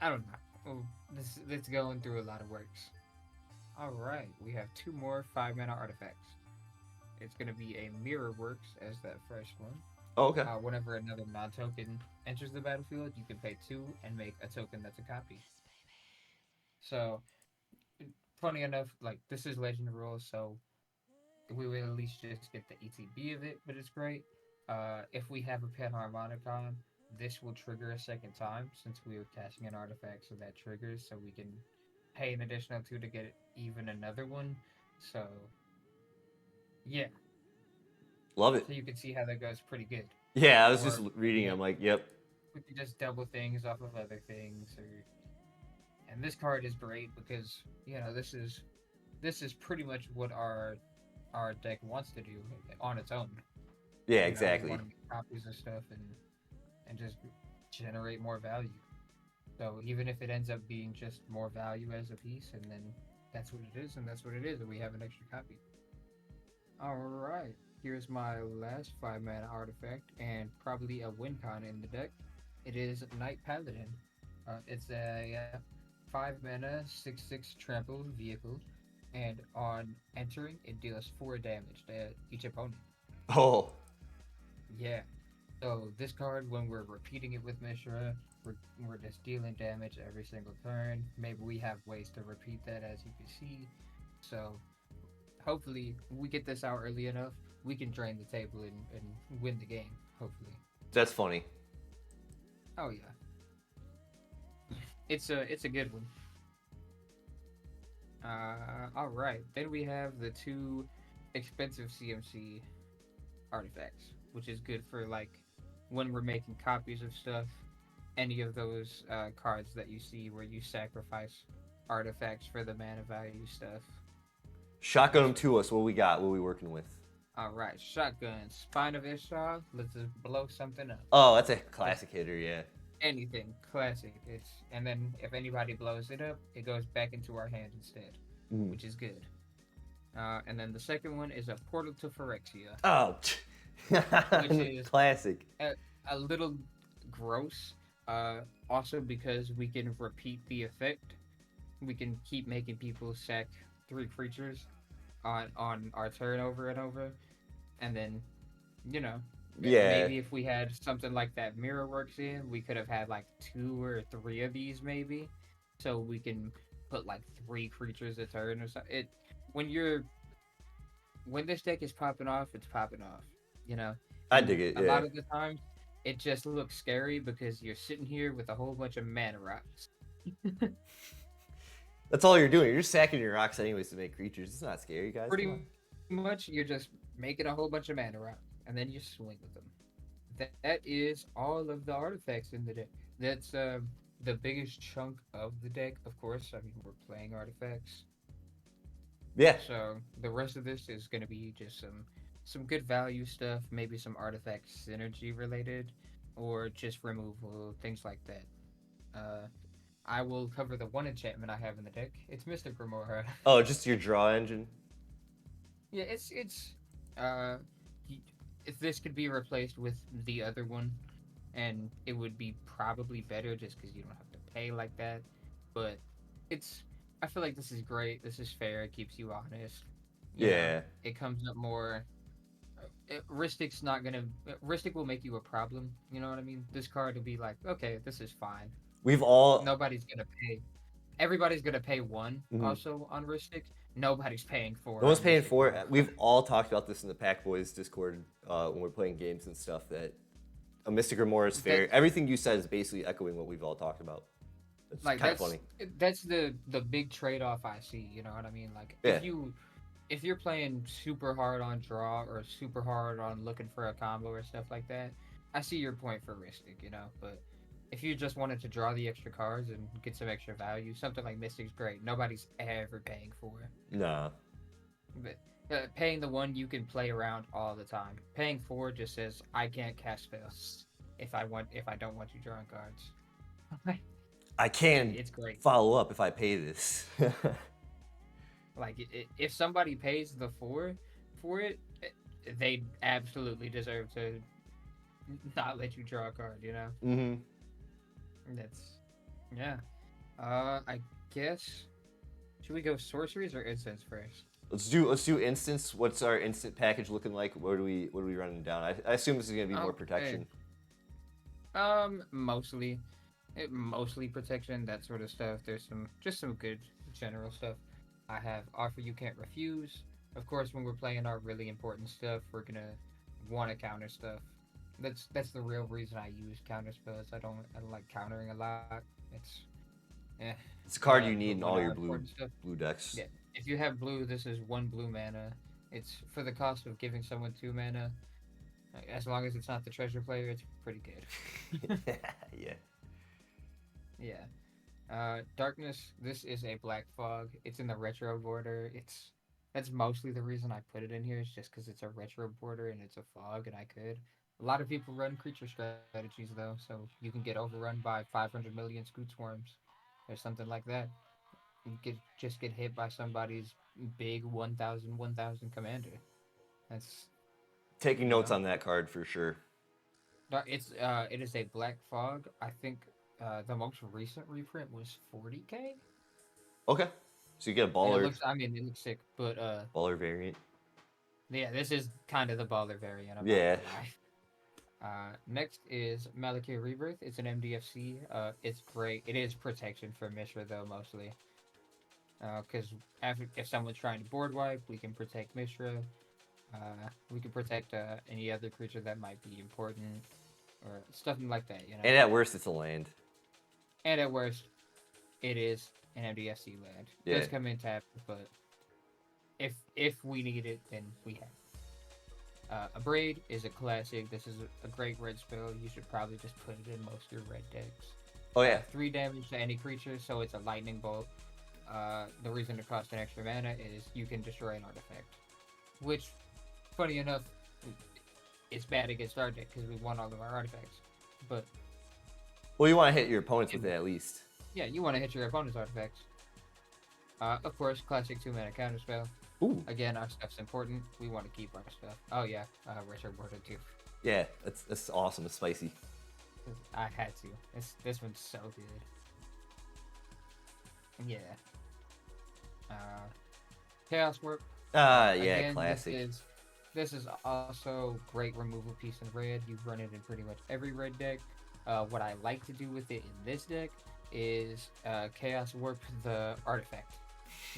I don't know. Oh, this going through a lot of works. All right, we have 2 more 5 mana artifacts. It's gonna be a mirror works as that first one. Oh, okay. Whenever another non-token enters the battlefield, you can pay 2 and make a token that's a copy. So, funny enough, like this is Legend rules, so we will at least just get the ETB of it, but it's great. If we have a Panharmonicon, this will trigger a second time since we are casting an artifact, so that triggers, so we can pay an additional 2 to get even another one. So, yeah, Love it. so you can see how that goes pretty good. Yeah, I was just Or reading. yeah, I'm like, yep. we can just double things off of other things, or and this card is great because this is pretty much what our deck wants to do on its own. Yeah, You know, we exactly. want to make copies of stuff and just generate more value. So even if it ends up being just more value as a piece, and then that's what it is, and that's what it is, and we have an extra copy. All right, here's my last 5 mana artifact, and probably a win con in the deck. It is Knight Paladin. It's a 5 mana 6/6 trample vehicle, and on entering, it deals 4 damage to each opponent. Oh, Yeah. So this card, when we're repeating it with Mishra, we're just dealing damage every single turn. Maybe we have ways to repeat that, as you can see. So hopefully, we get this out early enough, we can drain the table and win the game. Hopefully. that's funny. Oh yeah, it's a good one. All right. Then we have the two expensive CMC artifacts, which is good for like when we're making copies of stuff. Any of those cards that you see where you sacrifice artifacts for the mana value stuff. Shotgun them So, to us. What we got? What we working with? all right, shotgun, Spine of Ishtar. Let's just blow something up. Oh, that's a Just classic hitter. Yeah. anything classic. It's and then if anybody blows it up, it goes back into our hand instead, Mm. which is good. And then the second one is a Portal to Phyrexia, Oh, which is classic. a, a little gross. Also because we can repeat the effect. We can keep making people sack 3 creatures on our turn over and over, and then you know Yeah, maybe if we had something like that Mirror Works in, we could have had like 2 or 3 of these maybe, so we can put like 3 creatures a turn or something. It when you're when this deck is popping off, it's popping off, you know, I and dig it. a Yeah, lot of the times it just looks scary because you're sitting here with a whole bunch of mana rocks. that's all you're doing. You're just sacking your rocks anyways to make creatures. It's not scary, guys. Come Pretty on. much, you're just making a whole bunch of mana rocks, and then you swing with them. That is all of the artifacts in the deck. That's the biggest chunk of the deck, of course. I mean, we're playing artifacts, Yeah, so the rest of this is going to be just some good value stuff, maybe some artifact synergy related, or just removal, things like that. Uh, I will cover the one enchantment I have in the deck. It's Mystic Remora. oh, just your draw engine. Yeah, it's uh, if this could be replaced with the other one, and it would be probably better just because you don't have to pay like that. But it's I feel like this is great. This is fair. It keeps you honest. You know, Yeah, it comes up more. Ristic's not gonna. Ristic will make you a problem. You know what I mean? This card will be like, okay, this is fine. we've all. Nobody's gonna pay. Everybody's gonna pay one Mhm. also on Ristic. Nobody's paying No four one's on paying Mystic for Remora. it. We've all talked about this in the Pack Boys Discord when we're playing games and stuff. That a Mystic or more is That fair. Everything you said is basically echoing what we've all talked about. It's like kind of funny. that's the big trade off I see. You know what I mean? Like Yeah, if you're playing super hard on draw or super hard on looking for a combo or stuff like that, I see your point for Mystic. You know, but if you just wanted to draw the extra cards and get some extra value, something like Mystic's great. Nobody's ever paying for it. nah. But paying the one you can play around all the time. Paying four just says I can't cast spells if I don't want you drawing cards. I can It's great. follow up if I pay this. Like if somebody pays the four for it, they absolutely deserve to not let you draw a card. You know, hmm that's yeah. I guess should we go sorceries or incense first? Let's do instance. What's our instant package looking like? What are we running down? I assume this is gonna be more Okay. protection. Mostly, mostly protection, that sort of stuff. There's some good general stuff. I have offer you can't refuse. Of course, when we're playing our really important stuff, we're gonna want to counter stuff. That's the real reason I use counter spells. I don't like countering a lot. It's eh. It's a card you But need in when all our your blue important stuff, blue decks. yeah. If you have blue, this is 1 blue mana. It's for the cost of giving someone 2 mana. As long as it's not the treasure player, it's pretty good. Yeah. Yeah. Darkness. This is a black fog. It's in the retro border. It's That's mostly the reason I put it in here is just because it's a retro border and it's a fog, and I could. A lot of people run creature strategies though, so you can get overrun by 500 million Scoot Swarms or something like that. You could just get hit by somebody's big 1,000 commander. That's Taking you notes know. on that card for sure. It is a black fog. I think the most recent reprint was 40K, Okay. So you get a and it looks. I mean, it looks sick, but baller variant. yeah, this is kind of the baller variant. I'm not Yeah. gonna lie. Next is Malakir Rebirth. It's an MDFC. It's great. It is protection for Mishra though mostly. Because if someone's trying to board wipe, we can protect Mishra. We can protect any other creature that might be important or something like that. You know. And at worst, it's a land. And at worst, it is an MDFC land. Yeah. Does come in tap, but if we need it, then we have. A braid is a classic. This is a great red spell. You should probably just put it in most of your red decks. Oh yeah. 3 damage to any creature, so it's a lightning bolt. The reason it costs an extra mana is you can destroy an artifact, which, funny enough, it's bad against our deck because we want all of our artifacts. But Well, you want to hit your opponents with it at least. yeah, you want to hit your opponent's artifacts. Of course, classic 2 mana counterspell. Ooh. Again, our stuff's important. We want to keep our stuff. Oh yeah, retro border too. Yeah, that's awesome. It's spicy. I had to. This one's so good. Yeah. Uh, Chaos Warp. Yeah, Again, classic. this is also great removal piece in red. You run it in pretty much every red deck. What I like to do with it in this deck is Chaos Warp the artifact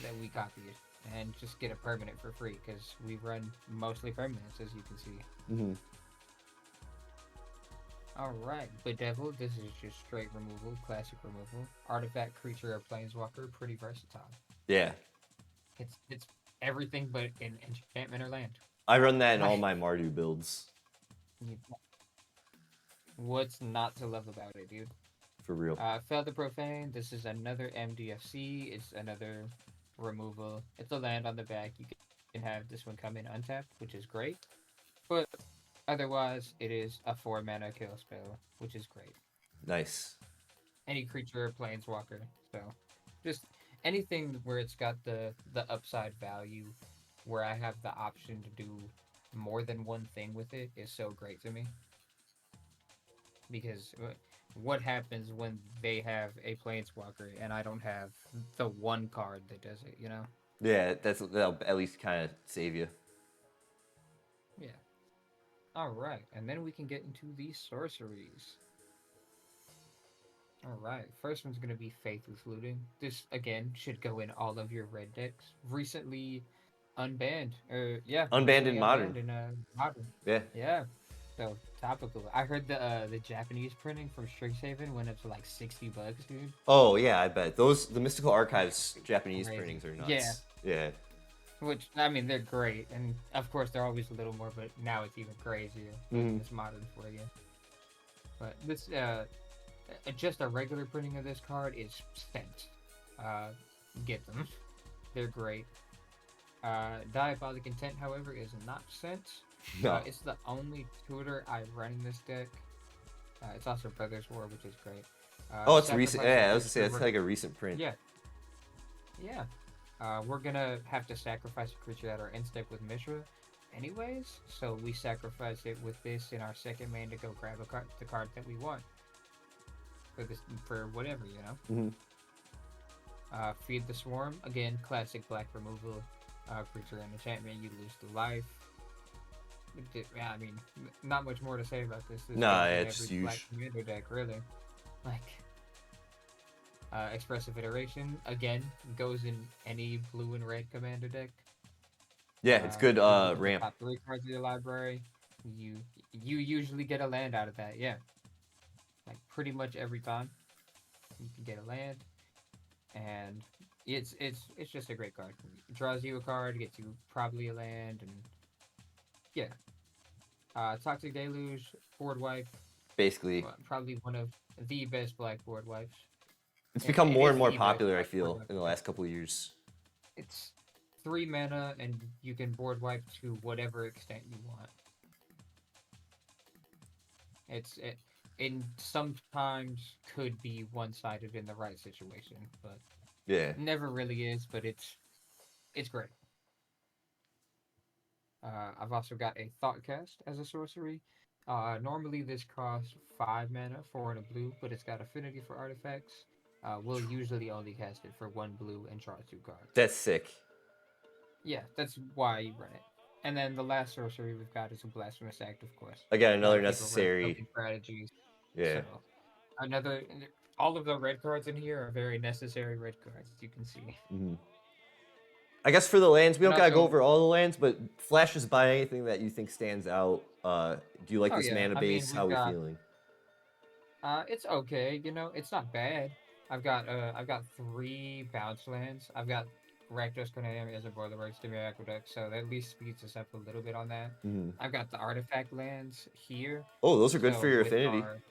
that we copied and just get a permanent for free because we run mostly permanents as you can see. Mm-hmm. Alright, Bedevil, this is just straight removal, classic removal. Artifact, creature, or planeswalker, pretty versatile. Yeah. It's everything but an enchantment or land. I run that in all my Mardu builds. What's not to love about it, dude? For real. Fel the Profane, this is another MDFC. It's another removal. It's a land on the back. You can have this one come in untapped, which is great. But otherwise, it is a 4 mana kill spell, which is great. Nice. Any creature or planeswalker. So just anything where it's got the upside value, where I have the option to do more than one thing with it is so great to me. Because what happens when they have a planeswalker and I don't have the one card that does it, you know? Yeah, that'll at least kind of save you. Yeah. Alright, and then we can get into the sorceries. Alright, first one's gonna be Faithless Looting. This, again, should go in all of your red decks. Recently unbanned. Unbanned in Recently Modern. unbanned in Modern. Yeah. Yeah. So, topical. I heard the Japanese printing from Strixhaven went up to like $60, dude. Oh yeah, I bet the Mystical Archives Japanese Crazy. printings are nuts. Yeah. Yeah. Which, I mean, they're great. And, of course, they're always a little more, but now it's even crazier. It's Modern for you. But this, just a regular printing of this card is sent. Get them. They're great. Diabolic Intent, however, is not sent. No. It's the only tutor I run in this deck. It's also Brothers War, which is great. Oh, it's recent. Yeah, I was gonna say it's like a recent print. Yeah. Yeah. We're gonna have to sacrifice a creature at our end step with Mishra anyways, so we sacrifice it with this in our second main to go grab the card that we want. For whatever, you know? Feed the Swarm, again, classic black removal. Creature and enchantment, you lose the life. Yeah, I mean, not much more to say about this. Nah, goes it's in every black huge. commander deck, really. Like, Expressive Iteration, again, goes in any blue and red commander deck. Yeah, it's good You look at the ramp. top 3 cards of your library. You usually get a land out of that, yeah. Like, pretty much every time. You can get a land. And it's just a great card. It draws you a card, gets you probably a land, and yeah. Toxic Deluge, board wipe. Basically, Probably one of the best black board wipes. it's become more is and more the best popular. I black board feel wipe. in the last couple of years. It's 3 mana, and you can board wipe to whatever extent you want. It sometimes could be one-sided in the right situation, but Yeah. never really is. But it's great. I've also got a Thoughtcast as a sorcery. Normally this costs 5 mana, 4 and a blue, but it's got affinity for artifacts. We'll usually only cast it for 1 blue and draw 2 cards. That's sick. Yeah, that's why you run it. And then the last sorcery we've got is a Blasphemous Act, of course. Again, A lot another of people run necessary. token strategies, Yeah. so another. All of the red cards in here are very necessary red cards, you can see. Mm-hmm. I guess for the lands, we And don't gotta go also, over all the lands, but flash us by anything that you think stands out. Do you like oh this yeah, mana I mean base? How we've are we got. feeling? It's okay, it's not bad. I've got 3 bounce lands. I've got Rakdos Konami as a Boilerworks Dimir Aqueduct, so that at least speeds us up a little bit on that. Mm-hmm. I've got the artifact lands here, Oh, those are good for so your with affinity. our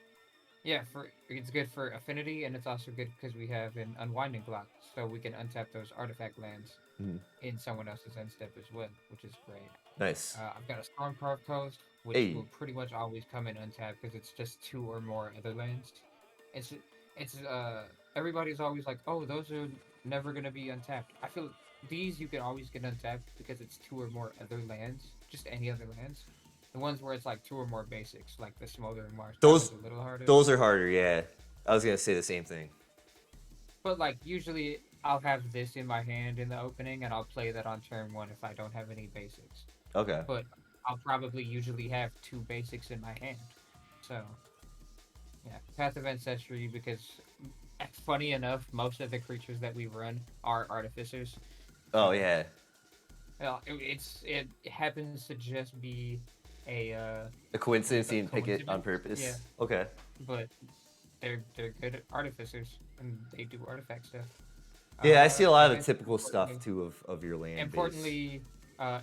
yeah, for it's good for affinity, and it's also good because we have an unwinding block, so we can untap those artifact lands Mm-hmm. in someone else's end step as well, which is great. Nice. I've got a Stormcarved Coast, which Hey. will pretty much always come in untapped because it's just 2 or more other lands. It's it's everybody's always like, oh, those are never gonna be untapped. I feel these you can always get untapped because it's 2 or more other lands, just any other lands. The ones where it's like 2 or more basics, like the Smoldering Marsh, that Those one's a little harder. those are harder, yeah. I was gonna say the same thing. But like usually I'll have this in my hand in the opening, and I'll play that on turn 1 if I don't have any basics. Okay. But I'll probably usually have 2 basics in my hand. So yeah, Path of Ancestry, because funny enough, most of the creatures that we run are artificers. Oh So yeah. it happens to just be A coincidence a you didn't pick it on coincidence. Yeah, purpose. Okay. but they're good artificers and they do artifact stuff. Yeah, I see a lot I of the guess typical stuff importantly, too of your land base. importantly,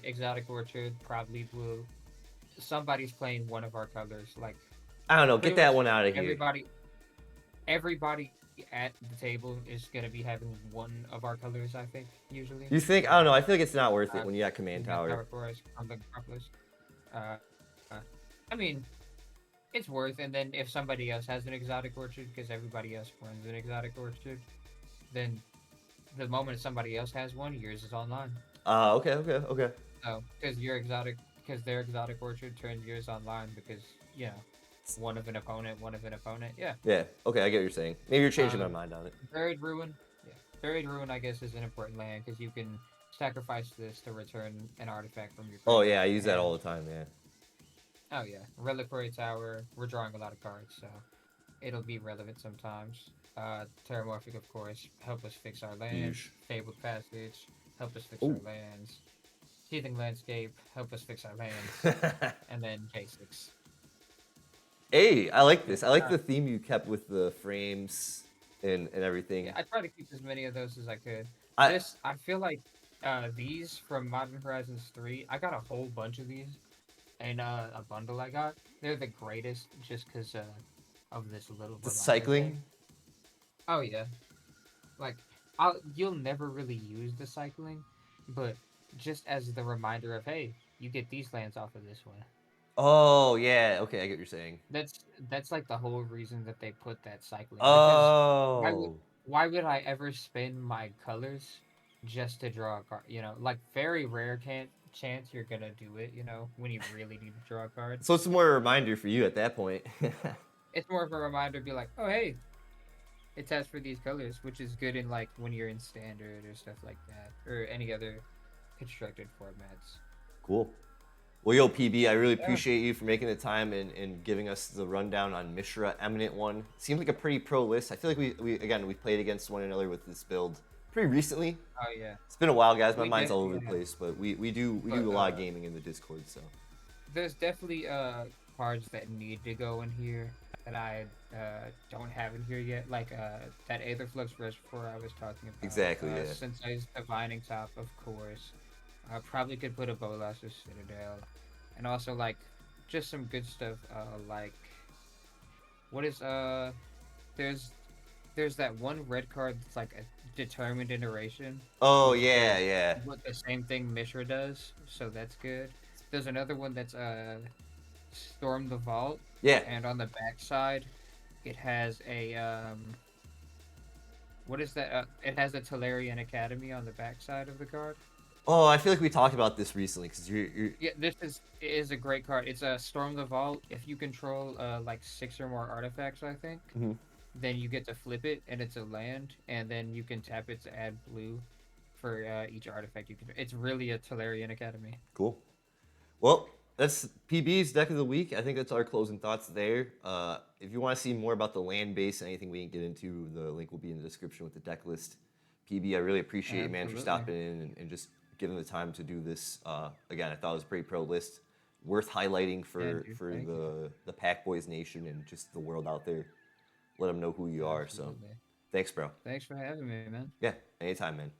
Exotic Orchard probably will. Somebody's playing one of our colors. Like I don't know. pretty Get that much one out of here. everybody at the table is gonna be having one of our colors. I think usually. You think? I don't know. I feel like it's not worth it Uh, when you got command tower. for us on the Acropolis. Uh, uh, I mean, it's worth. And then if somebody else has an Exotic Orchard, because everybody else runs an Exotic Orchard, then the moment somebody else has one, yours is online. Okay. So because their Exotic Orchard turns yours online because one of an opponent, one of an opponent. Yeah. Yeah. Okay, I get what you're saying. Maybe you're changing my Um, mind on it. Buried Ruin. Yeah. Buried Ruin, I guess, is an important land because you can sacrifice this to return an artifact from your Oh graveyard yeah, I to use that hand. all the time. Yeah. Oh yeah, Reliquary Tower. We're drawing a lot of cards, so it'll be relevant sometimes. Terramorphic, of course, help us fix our lands. Huge. Fabled Passage, help us fix Oh. our lands. Teething Landscape, help us fix our lands. And then K6. Hey, I like this. I like Uh, the theme you kept with the frames and everything. yeah, I try to keep as many of those as I could. I I feel like these from Modern Horizons 3, I got a whole bunch of these in a bundle I got. They're the greatest just because of this little the reminder cycling. thing. Oh yeah, like you'll never really use the cycling, but just as the reminder of, hey, you get these lands off of this one. Oh yeah. Okay, I get what you're saying. That's like the whole reason that they put that cycling, because why would Oh. why would I ever spend my colors just to draw a card? Like very rare can't chance you're gonna do it. When you really need to draw a card. So it's more a reminder for you at that point. It's more of a reminder to be like, oh hey, it tests for these colors, which is good in like when you're in standard or stuff like that, or any other constructed formats. Cool. Well, yo, PB, I really Yeah. appreciate you for making the time and giving us the rundown on Mishra Eminent One. Seems like a pretty pro list. I feel like we played against one another with this build pretty recently. Oh yeah. It's been a while, guys. My We mind's did. all over the Yeah. place, but we do But a lot of gaming in the Discord. So there's definitely cards that need to go in here that I don't have in here yet, like that Aetherflux Reservoir I was talking about. exactly, yeah. Sensei's Divining Top, of course. Probably could put a Bolas's Citadel, and also like just some good stuff. Like what is there's there's that one red card that's like a determined iteration, Oh which yeah, does yeah, what the same thing Mishra does, so that's good. There's another one that's Storm the Vault, yeah. and on the backside, it has a what is that? It has a Tolarian Academy on the backside of the card. Oh, I feel like we talked about this recently because you're. Yeah, this is a great card. It's a Storm the Vault. If you control like 6 or more artifacts, I think, Mhm. then you get to flip it, and it's a land, and then you can tap it to add blue for each artifact you can. It's really a Tolarian Academy. Cool. Well, that's PB's deck of the week. I think that's our closing thoughts there. If you want to see more about the land base and anything we can get into, the link will be in the description with the deck list. PB, I really appreciate you, man, for Absolutely. stopping in and just giving the time to do this. Again, I thought it was a pretty pro list, worth highlighting Yeah, for dude. for Thank you. the Pack Boys Nation and just the world out there. Let them know who you are. So, Absolutely. thanks, bro. Thanks for having me, man. Yeah, anytime, man.